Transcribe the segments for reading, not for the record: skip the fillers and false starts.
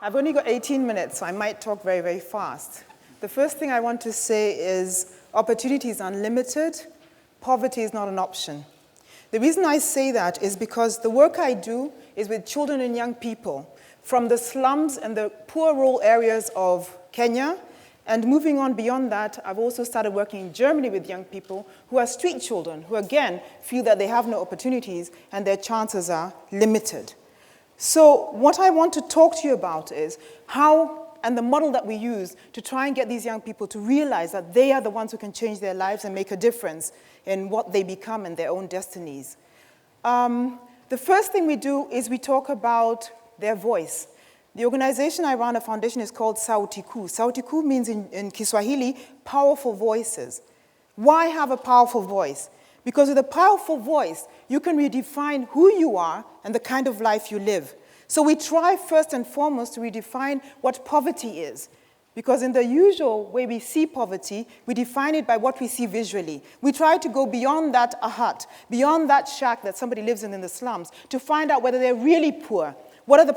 I've only got 18 minutes, so I might talk very, very fast. The first thing I want to say is opportunity is unlimited. Poverty is not an option. The reason I say that is because the work I do is with children and young people from the slums and the poor rural areas of Kenya. And moving on beyond that, I've also started working in Germany with young people who are street children, who again feel that they have no opportunities and their chances are limited. So what I want to talk to you about is how, and the model that we use to try and get these young people to realize that they are the ones who can change their lives and make a difference in what they become and their own destinies. The first thing we do is we talk about their voice. The organization I run, a foundation, is called Sauti Kuu. Sauti Kuu means in Kiswahili, powerful voices. Why have a powerful voice? Because with a powerful voice, you can redefine who you are and the kind of life you live. So we try first and foremost to redefine what poverty is. Because in the usual way we see poverty, we define it by what we see visually. We try to go beyond that a hut, beyond that shack that somebody lives in the slums, to find out whether they're really poor. What is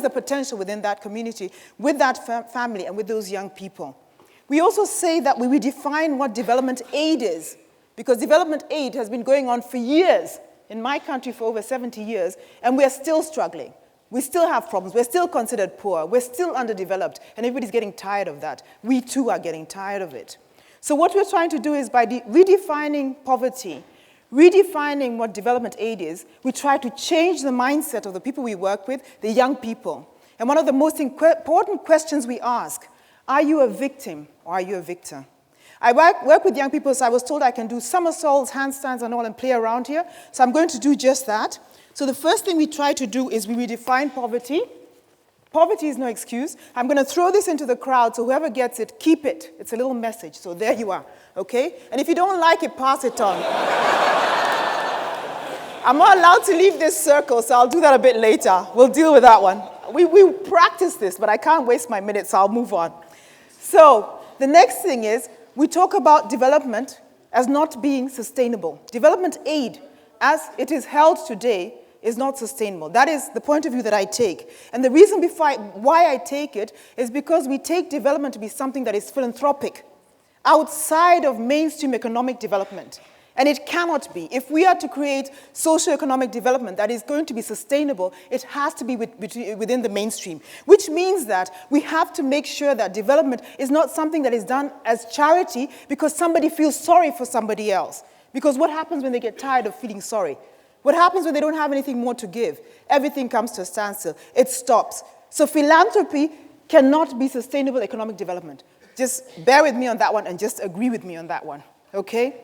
the potential within that community, with that family, and with those young people? We also say that we redefine what development aid is, because development aid has been going on for years, in my country for over 70 years, and we're still struggling. We still have problems. We're still considered poor. We're still underdeveloped, and everybody's getting tired of that. We too are getting tired of it. So what we're trying to do is by redefining poverty, redefining what development aid is, we try to change the mindset of the people we work with, the young people. And one of the most important questions we ask, are you a victim or are you a victor? I work with young people, so I was told I can do somersaults, handstands, and all, and play around here. So I'm going to do just that. So the first thing we try to do is we redefine poverty. Poverty is no excuse. I'm going to throw this into the crowd, so whoever gets it, keep it. It's a little message, so there you are, okay? And if you don't like it, pass it on. I'm not allowed to leave this circle, so I'll do that a bit later. We'll deal with that one. We practice this, but I can't waste my minutes, so I'll move on. So the next thing is, we talk about development as not being sustainable. Development aid, as it is held today, is not sustainable. That is the point of view that I take. And the reason why I take it is because we take development to be something that is philanthropic, outside of mainstream economic development. And it cannot be. If we are to create socio-economic development that is going to be sustainable, it has to be within the mainstream, which means that we have to make sure that development is not something that is done as charity because somebody feels sorry for somebody else. Because what happens when they get tired of feeling sorry? What happens when they don't have anything more to give? Everything comes to a standstill. It stops. So philanthropy cannot be sustainable economic development. Just bear with me on that one and just agree with me on that one, okay?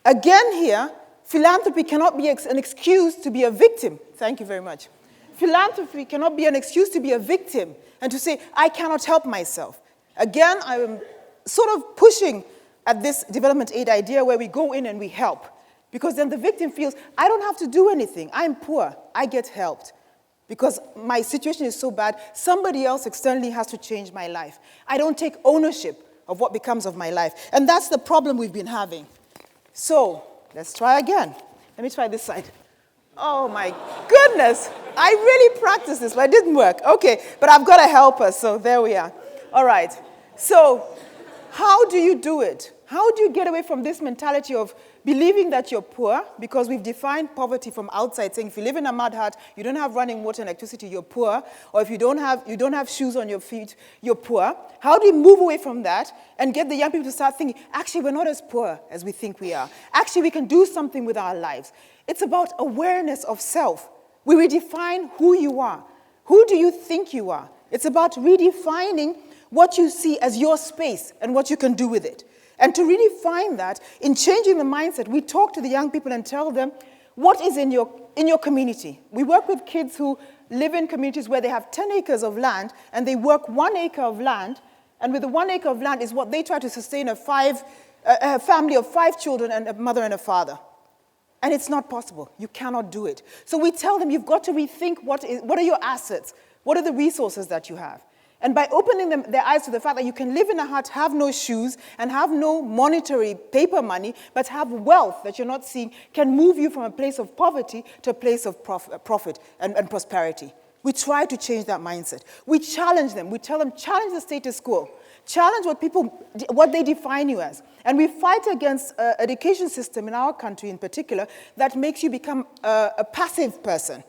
Again here, philanthropy cannot be an excuse to be a victim. Thank you very much. Philanthropy cannot be an excuse to be a victim and to say, I cannot help myself. Again, I am sort of pushing at this development aid idea where we go in and we help. Because then the victim feels, I don't have to do anything. I'm poor. I get helped. Because my situation is so bad, somebody else externally has to change my life. I don't take ownership of what becomes of my life. And that's the problem we've been having. So, let's try again. Let me try this side. Oh my goodness. I really practiced this, but it didn't work. Okay, but I've got a helper, so there we are. All right. So, how do you do it? How do you get away from this mentality of believing that you're poor? Because we've defined poverty from outside, saying if you live in a mud hut, you don't have running water and electricity, you're poor. Or if you don't have shoes on your feet, you're poor. How do you move away from that and get the young people to start thinking, actually, we're not as poor as we think we are. Actually, we can do something with our lives. It's about awareness of self. We redefine who you are. Who do you think you are? It's about redefining what you see as your space and what you can do with it. And to redefine that, in changing the mindset, we talk to the young people and tell them what is in your community. We work with kids who live in communities where they have 10 acres of land and they work 1 acre of land, and with the 1 acre of land is what they try to sustain a family of 5 children and a mother and a father. And it's not possible. You cannot do it. So we tell them you've got to rethink what are your assets, what are the resources that you have. And by opening their eyes to the fact that you can live in a hut, have no shoes, and have no monetary paper money, but have wealth that you're not seeing, can move you from a place of poverty to a place of profit and prosperity. We try to change that mindset. We challenge them. We tell them, challenge the status quo. Challenge what they define you as. And we fight against an education system in our country in particular that makes you become a passive person.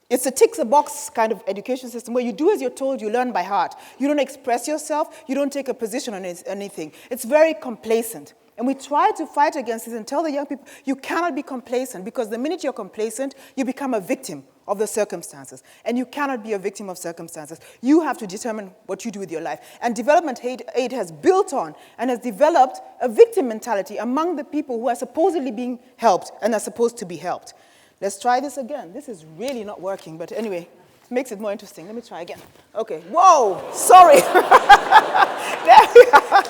It's a tick-the-box kind of education system where you do as you're told, you learn by heart. You don't express yourself, you don't take a position on anything. It's very complacent. And we try to fight against this and tell the young people, you cannot be complacent, because the minute you're complacent, you become a victim of the circumstances. And you cannot be a victim of circumstances. You have to determine what you do with your life. And development aid has built on and has developed a victim mentality among the people who are supposedly being helped and are supposed to be helped. Let's try this again. This is really not working, but anyway, it makes it more interesting. Let me try again. Okay. Whoa, sorry. There we are.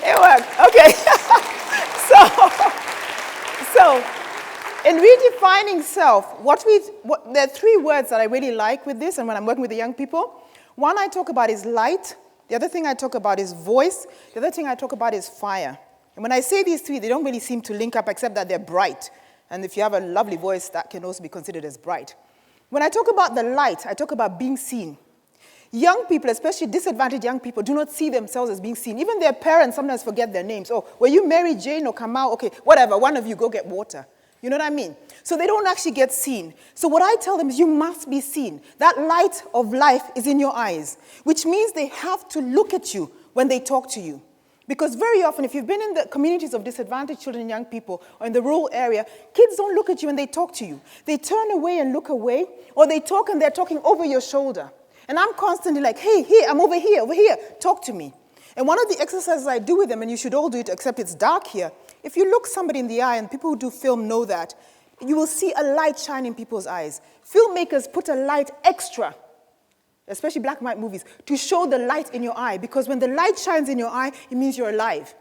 It worked. Okay. So, in redefining self, there are three words that I really like with this, and when I'm working with the young people. One I talk about is light. The other thing I talk about is voice. The other thing I talk about is fire. And when I say these three, they don't really seem to link up except that they're bright. And if you have a lovely voice, that can also be considered as bright. When I talk about the light, I talk about being seen. Young people, especially disadvantaged young people, do not see themselves as being seen. Even their parents sometimes forget their names. Oh, were you Mary Jane or Kamau? Okay, whatever, one of you go get water. You know what I mean? So they don't actually get seen. So what I tell them is you must be seen. That light of life is in your eyes, which means they have to look at you when they talk to you. Because very often, if you've been in the communities of disadvantaged children and young people, or in the rural area, kids don't look at you when they talk to you. They turn away and look away, or they talk and they're talking over your shoulder. And I'm constantly like, hey, here, I'm over here, talk to me. And one of the exercises I do with them, and you should all do it, except it's dark here, if you look somebody in the eye, and people who do film know that, you will see a light shine in people's eyes. Filmmakers put a light extra, especially black and white movies, to show the light in your eye, because when the light shines in your eye, it means you're alive.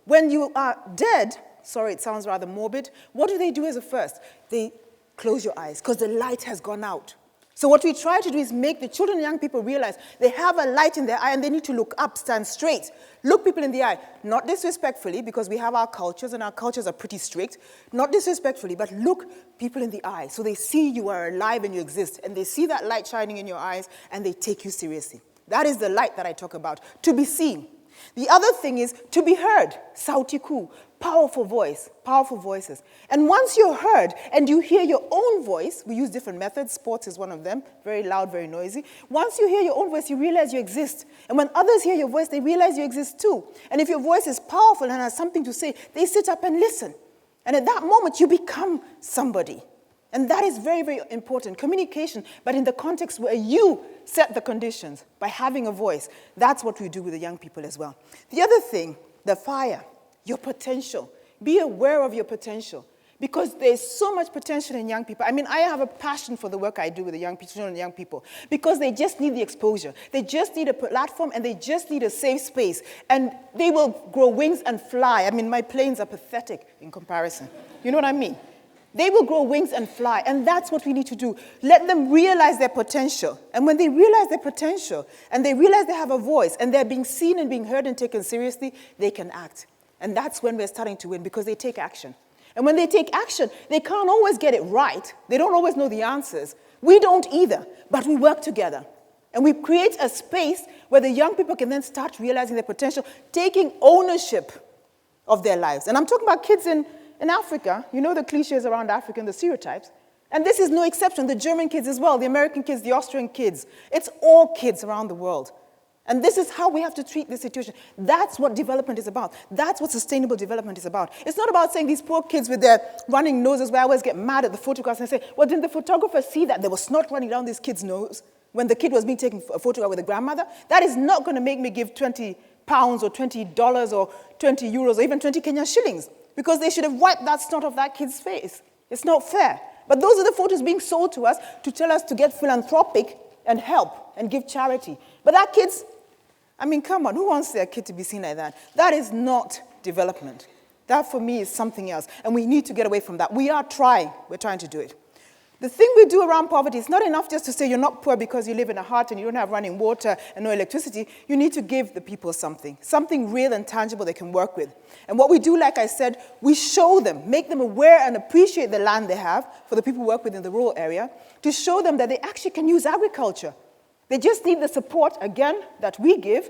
When you are dead, sorry, it sounds rather morbid, what do they do as a first? They close your eyes, because the light has gone out. So what we try to do is make the children and young people realize they have a light in their eye and they need to look up, stand straight, look people in the eye, not disrespectfully, because we have our cultures and our cultures are pretty strict, not disrespectfully, but look people in the eye so they see you are alive and you exist, and they see that light shining in your eyes and they take you seriously. That is the light that I talk about, to be seen. The other thing is to be heard, sauti kuu, powerful voice, powerful voices. And once you're heard and you hear your own voice, we use different methods, sports is one of them, very loud, very noisy. Once you hear your own voice, you realize you exist. And when others hear your voice, they realize you exist too. And if your voice is powerful and has something to say, they sit up and listen. And at that moment, you become somebody. And that is very, very important. Communication, but in the context where you set the conditions by having a voice. That's what we do with the young people as well. The other thing, the fire, your potential. Be aware of your potential. Because there's so much potential in young people. I mean, I have a passion for the work I do with the young children and young people. Because they just need the exposure. They just need a platform and they just need a safe space. And they will grow wings and fly. I mean, my planes are pathetic in comparison. You know what I mean? They will grow wings and fly, and that's what we need to do. Let them realize their potential. And when they realize their potential, and they realize they have a voice, and they're being seen and being heard and taken seriously, they can act. And that's when we're starting to win, because they take action. And when they take action, they can't always get it right. They don't always know the answers. We don't either, but we work together. And we create a space where the young people can then start realizing their potential, taking ownership of their lives. And I'm talking about kids in Africa. You know the cliches around Africa and the stereotypes. And this is no exception. The German kids as well, the American kids, the Austrian kids. It's all kids around the world. And this is how we have to treat this situation. That's what development is about. That's what sustainable development is about. It's not about saying these poor kids with their running noses, where I always get mad at the photographs and say, well, didn't the photographer see that there was snot running down this kid's nose when the kid was being taken a photograph with a grandmother? That is not going to make me give £20 or $20 or 20 euros or even 20 Kenyan shillings. Because they should have wiped that snot off that kid's face. It's not fair. But those are the photos being sold to us to tell us to get philanthropic and help and give charity. But that kid's, I mean, come on, who wants their kid to be seen like that? That is not development. That, for me, is something else. And we need to get away from that. We are trying. We're trying to do it. The thing we do around poverty is not enough just to say you're not poor because you live in a hut and you don't have running water and no electricity. You need to give the people something real and tangible they can work with. And what we do, like I said, we show them, make them aware and appreciate the land they have, for the people who work within the rural area, to show them that they actually can use agriculture. They just need the support, again, that we give,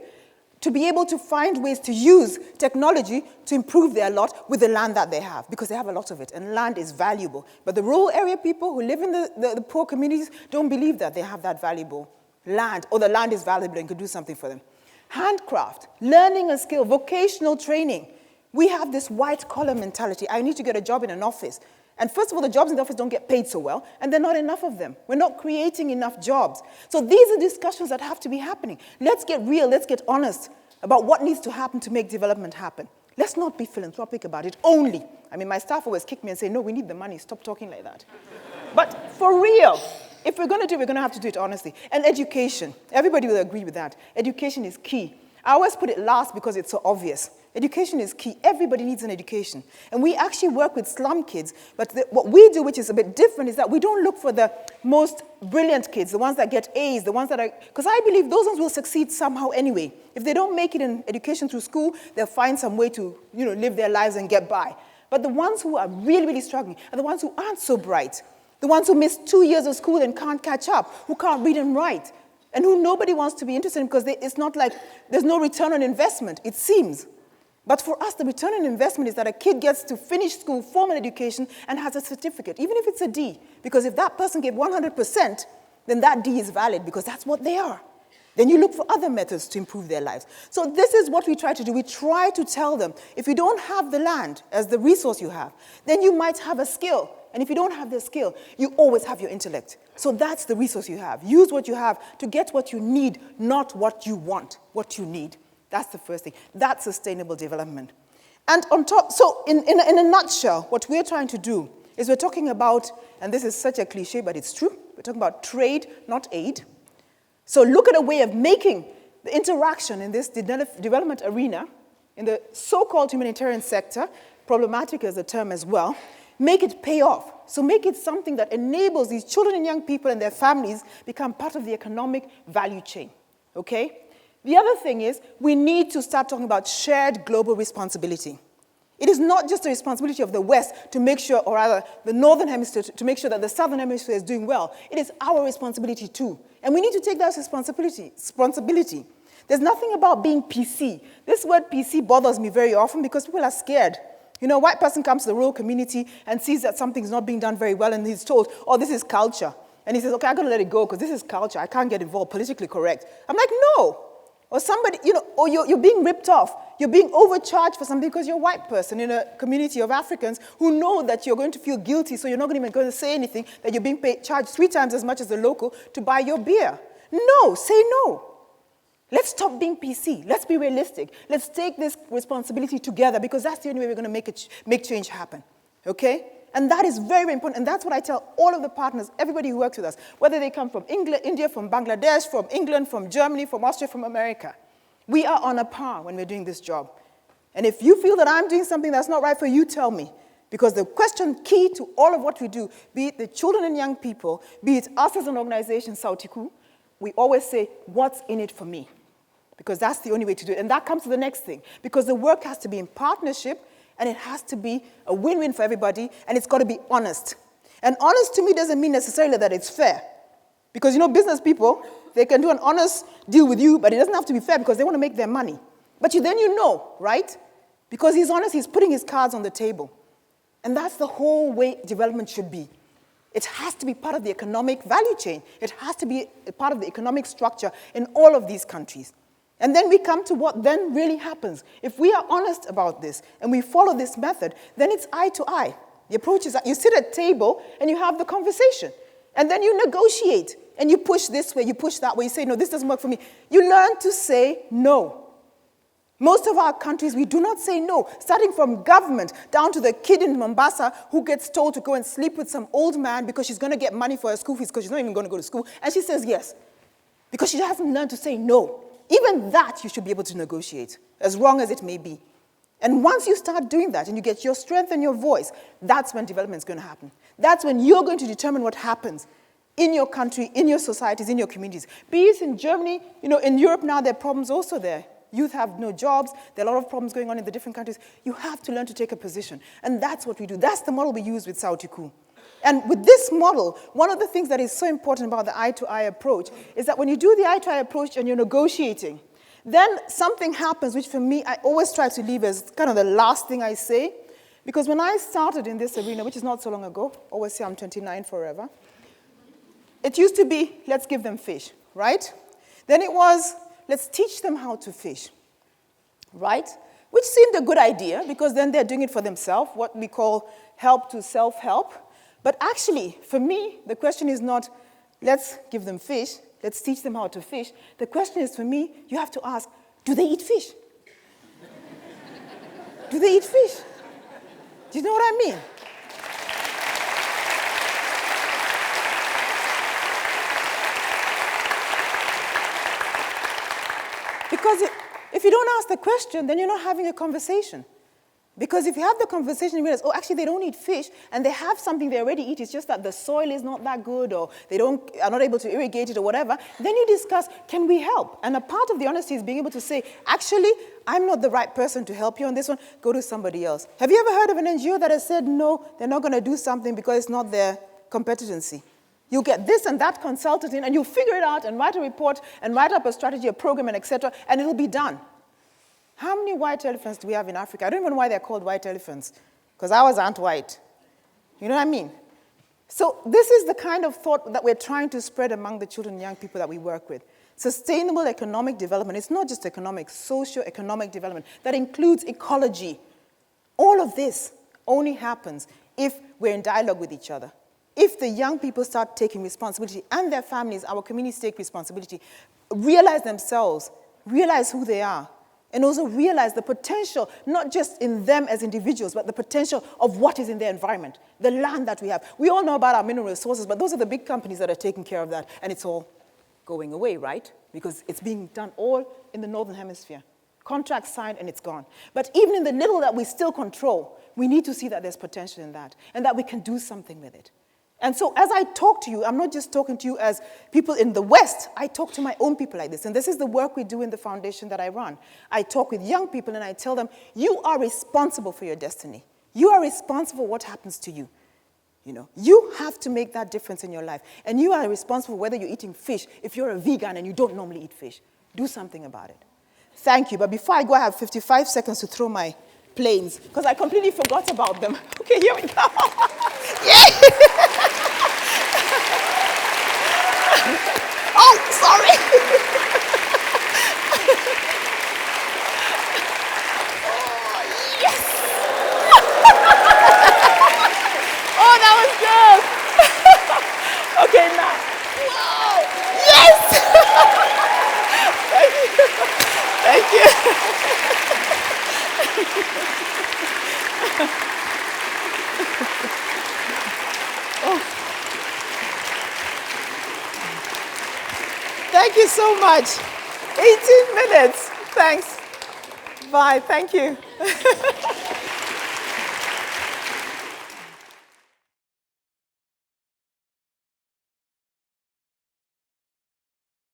to be able to find ways to use technology to improve their lot with the land that they have, because they have a lot of it, and land is valuable. But the rural area people who live in the poor communities don't believe that they have that valuable land, or the land is valuable and could do something for them. Handcraft, learning a skill, vocational training. We have this white-collar mentality. I need to get a job in an office. And first of all, the jobs in the office don't get paid so well, and there are not enough of them. We're not creating enough jobs. So these are discussions that have to be happening. Let's get real, let's get honest about what needs to happen to make development happen. Let's not be philanthropic about it only. I mean, my staff always kick me and say, no, we need the money, stop talking like that. But for real, if we're going to do it, we're going to have to do it honestly. And education, everybody will agree with that. Education is key. I always put it last because it's so obvious. Education is key. Everybody needs an education. And we actually work with slum kids, but what we do, which is a bit different, is that we don't look for the most brilliant kids, the ones that get A's, the ones that are, because I believe those ones will succeed somehow anyway. If they don't make it in education through school, they'll find some way to, live their lives and get by. But the ones who are really, really struggling are the ones who aren't so bright, the ones who missed 2 years of school and can't catch up, who can't read and write, and who nobody wants to be interested in because it's not like there's no return on investment, it seems. But for us, the return on investment is that a kid gets to finish school, formal education, and has a certificate, even if it's a D. Because if that person gave 100%, then that D is valid because that's what they are. Then you look for other methods to improve their lives. So this is what we try to do. We try to tell them, if you don't have the land as the resource you have, then you might have a skill. And if you don't have the skill, you always have your intellect. So that's the resource you have. Use what you have to get what you need, not what you want, what you need. That's the first thing. That's sustainable development. And on top, so in a nutshell, what we're trying to do is we're talking about, and this is such a cliche, but it's true, we're talking about trade, not aid. So look at a way of making the interaction in this development arena, in the so-called humanitarian sector, problematic as a term as well, make it pay off. So make it something that enables these children and young people and their families become part of the economic value chain, okay? The other thing is we need to start talking about shared global responsibility. It is not just the responsibility of the West to make sure, or rather the Northern Hemisphere, to make sure that the Southern Hemisphere is doing well. It is our responsibility too. And we need to take that responsibility. There's nothing about being PC. This word PC bothers me very often because people are scared. A white person comes to the rural community and sees that something's not being done very well and he's told, oh, this is culture. And he says, okay, I'm going to let it go because this is culture. I can't get involved, politically correct. I'm like, no. Or somebody, or you're being ripped off. You're being overcharged for something because you're a white person in a community of Africans who know that you're going to feel guilty, so you're not even going to say anything, that you're being charged 3 times as much as the local to buy your beer. No, say no. Let's stop being PC. Let's be realistic. Let's take this responsibility together because that's the only way we're going to make change happen, okay? And that is very, very important, and that's what I tell all of the partners, everybody who works with us, whether they come from India, from Bangladesh, from England, from Germany, from Austria, from America. We are on a par when we're doing this job. And if you feel that I'm doing something that's not right for you, tell me. Because the question key to all of what we do, be it the children and young people, be it us as an organization, Sautiku, we always say, what's in it for me? Because that's the only way to do it. And that comes to the next thing. Because the work has to be in partnership, and it has to be a win-win for everybody, and it's got to be honest. And honest to me doesn't mean necessarily that it's fair. Because, business people, they can do an honest deal with you, but it doesn't have to be fair because they want to make their money. But then you know, right? Because he's honest, he's putting his cards on the table. And that's the whole way development should be. It has to be part of the economic value chain. It has to be a part of the economic structure in all of these countries. And then we come to what then really happens. If we are honest about this and we follow this method, then it's eye to eye. The approach is that you sit at a table and you have the conversation. And then you negotiate. And you push this way, you push that way. You say, no, this doesn't work for me. You learn to say no. Most of our countries, we do not say no. Starting from government down to the kid in Mombasa who gets told to go and sleep with some old man because she's going to get money for her school fees because she's not even going to go to school. And she says yes. Because she hasn't learned to say no. Even that you should be able to negotiate, as wrong as it may be. And once you start doing that and you get your strength and your voice, that's when development is going to happen. That's when you're going to determine what happens in your country, in your societies, in your communities. Be it in Germany, in Europe now, there are problems also there. Youth have no jobs. There are a lot of problems going on in the different countries. You have to learn to take a position. And that's what we do. That's the model we use with Sauti. And with this model, one of the things that is so important about the eye-to-eye approach is that when you do the eye-to-eye approach and you're negotiating, then something happens, which for me, I always try to leave as kind of the last thing I say. Because when I started in this arena, which is not so long ago, always say I'm 29 forever, it used to be, let's give them fish, right? Then it was, let's teach them how to fish, right? Which seemed a good idea, because then they're doing it for themselves, what we call help to self-help. But actually, for me, the question is not, let's give them fish, let's teach them how to fish. The question is, for me, you have to ask, do they eat fish? Do they eat fish? Do you know what I mean? Because if you don't ask the question, then you're not having a conversation. Because if you have the conversation, you realize, oh, actually, they don't eat fish, and they have something they already eat. It's just that the soil is not that good, or they are not able to irrigate it, or whatever. Then you discuss, can we help? And a part of the honesty is being able to say, actually, I'm not the right person to help you on this one. Go to somebody else. Have you ever heard of an NGO that has said, no, they're not going to do something because it's not their competency? You'll get this and that consultant in, and you'll figure it out and write a report and write up a strategy, a program, and etc., and it'll be done. How many white elephants do we have in Africa? I don't even know why they're called white elephants, because ours aren't white. You know what I mean? So this is the kind of thought that we're trying to spread among the children and young people that we work with. Sustainable economic development. It's not just economic, socio-economic development. That includes ecology. All of this only happens if we're in dialogue with each other. If the young people start taking responsibility, and their families, our communities take responsibility, realize themselves, realize who they are, and also realize the potential, not just in them as individuals, but the potential of what is in their environment, the land that we have. We all know about our mineral resources, but those are the big companies that are taking care of that, and it's all going away, right? Because it's being done all in the Northern Hemisphere. Contract signed, and it's gone. But even in the little that we still control, we need to see that there's potential in that, and that we can do something with it. And so as I talk to you, I'm not just talking to you as people in the West. I talk to my own people like this. And this is the work we do in the foundation that I run. I talk with young people and I tell them, you are responsible for your destiny. You are responsible for what happens to you. You have to make that difference in your life. And you are responsible for whether you're eating fish. If you're a vegan and you don't normally eat fish, do something about it. Thank you. But before I go, I have 55 seconds to throw my planes, because I completely forgot about them. Okay, here we go. Yay! Oh, sorry. Oh, yes. Oh, that was good. Okay, now. Wow. Yes. Thank you. Oh. Thank you so much. 18 minutes. Thanks. Bye. Thank you.